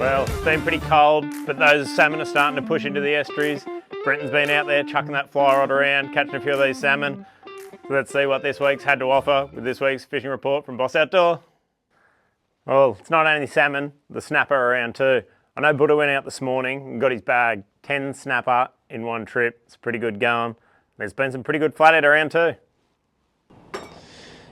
Well, it's been pretty cold, but those salmon are starting to push into the estuaries. Brenton's been out there chucking that fly rod around, catching a few of these salmon. So let's see what this week's had to offer with this week's fishing report from Boss Outdoor. Well, it's not only salmon, the snapper are around too. I know Buddha went out this morning and got his bag. 10 snapper in one trip. It's pretty good going. There's been some pretty good flathead around too.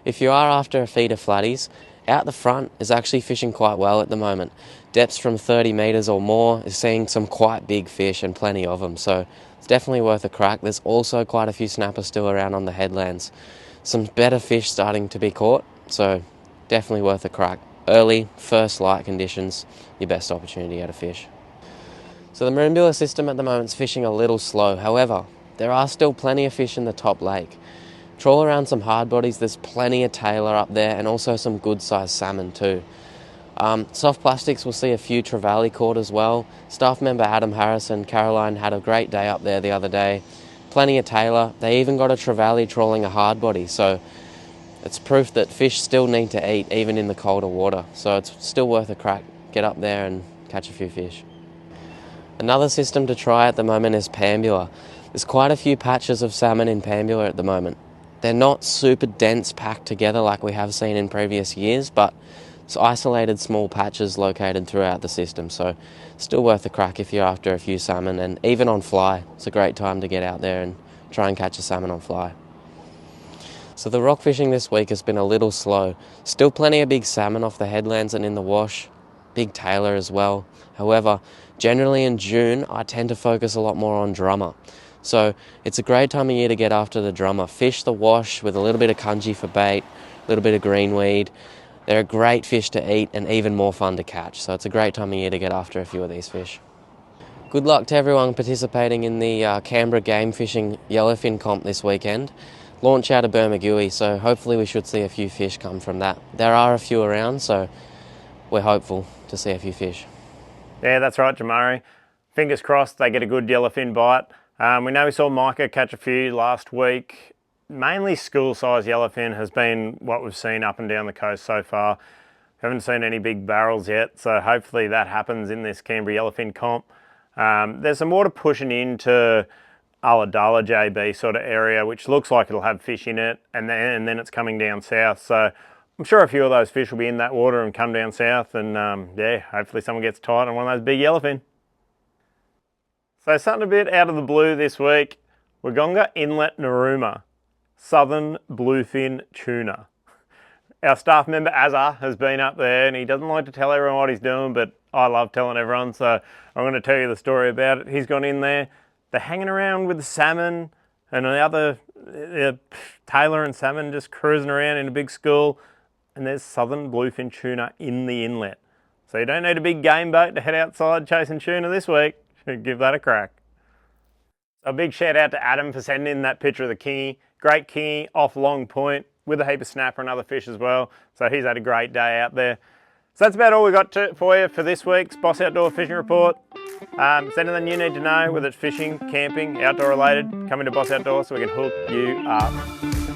If you are after a feed of flatties, out the front is actually fishing quite well at the moment. Depths from 30 metres or more is seeing some quite big fish and plenty of them, so it's definitely worth a crack. There's also quite a few snappers still around on the headlands. Some better fish starting to be caught, so definitely worth a crack. Early, first light conditions, your best opportunity to fish. So the Merimbula system at the moment is fishing a little slow. However, there are still plenty of fish in the top lake. Trawl around some hard bodies, there's plenty of tailor up there and also some good sized salmon too. Soft plastics will see a few trevally caught as well. Staff member Adam Harris and Caroline had a great day up there the other day. Plenty of tailor. They even got a trevally trawling a hard body, so it's proof that fish still need to eat even in the colder water. So it's still worth a crack. Get up there and catch a few fish. Another system to try at the moment is Pambula. There's quite a few patches of salmon in Pambula at the moment. They're not super dense packed together like we have seen in previous years, but it's isolated small patches located throughout the system, so still worth a crack if you're after a few salmon, and even on fly. It's a great time to get out there and try and catch a salmon on fly. So the rock fishing this week has been a little slow. Still plenty of big salmon off the headlands and in the wash, big tailor as well. However, generally in June, I tend to focus a lot more on drummer. So it's a great time of year to get after the drummer. Fish the wash with a little bit of cungy for bait, a little bit of greenweed. They're a great fish to eat and even more fun to catch. So it's a great time of year to get after a few of these fish. Good luck to everyone participating in the Canberra Game Fishing Yellowfin Comp this weekend. Launch out of Bermagui, so hopefully we should see a few fish come from that. There are a few around, so we're hopeful to see a few fish. Yeah, that's right, Jamari. Fingers crossed they get a good yellowfin bite. We know we saw Micah catch a few last week. Mainly school-sized yellowfin has been what we've seen up and down the coast so far. Haven't seen any big barrels yet, so hopefully that happens in this Canberra Yellowfin Comp. There's some water pushing into Ulladulla JB sort of area, which looks like it'll have fish in it, and then it's coming down south. So I'm sure a few of those fish will be in that water and come down south, and yeah, hopefully someone gets tight on one of those big yellowfin. So something a bit out of the blue this week, Waganga Inlet Narooma, southern bluefin tuna. Our staff member Azza has been up there and he doesn't like to tell everyone what he's doing, but I love telling everyone, so I'm going to tell you the story about it. He's gone in there, they're hanging around with the salmon and the other tailor and salmon just cruising around in a big school, and there's southern bluefin tuna in the inlet. So you don't need a big game boat to head outside chasing tuna this week. Give that a crack. A big shout out to Adam for sending in that picture of the kingy. Great kingy off Long Point with a heap of snapper and other fish as well. So he's had a great day out there. So that's about all we got for you for this week's Boss Outdoor Fishing Report. Is anything you need to know, whether it's fishing, camping, outdoor related, come into Boss Outdoor so we can hook you up.